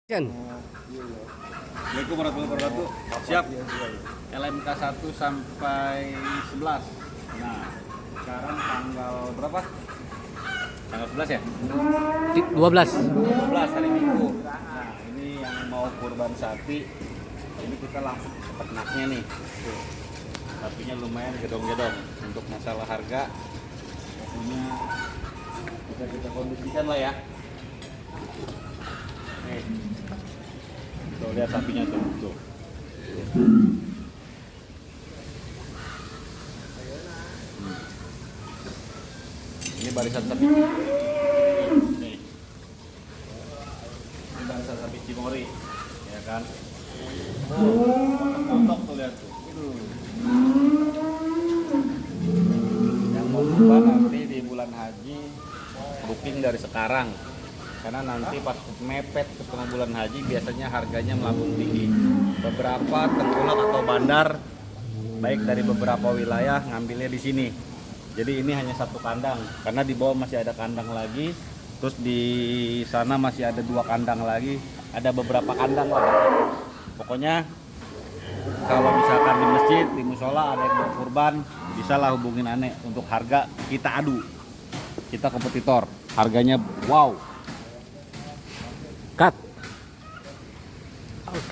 Assalamualaikum warahmatullahi wabarakatuh. Siap. LMK 1 sampai 11. Nah, sekarang tanggal berapa? Tanggal 11 ya? 12. 12 hari Minggu. Nah, ini yang mau kurban sapi. Ini kita langsung ke peternaknya nih. Tuh. Sapinya lumayan gedong-gedong. Untuk masalah harga, pokoknya bisa kita kondisikan lah ya. Nih. Tuh, lihat sapinya tuh. Tuh. Ini barisan sapi. Nih. Ini barisan sapi Cimori, ya kan? Contoh tuh lihat tuh. Yang mau kurban nanti di bulan haji, booking dari sekarang. Karena nanti pas mepet ketemu bulan haji biasanya harganya melambung tinggi. Beberapa tengkulak atau bandar baik dari beberapa wilayah ngambilnya di sini. Jadi ini hanya satu kandang karena di bawah masih ada kandang lagi. Terus di sana masih ada 2 kandang lagi. Ada beberapa kandang lah. Pokoknya kalau misalkan di masjid, di musola ada yang mau kurban, bisalah hubungin Ane untuk harga kita adu. Kita kompetitor. Harganya wow. Cut.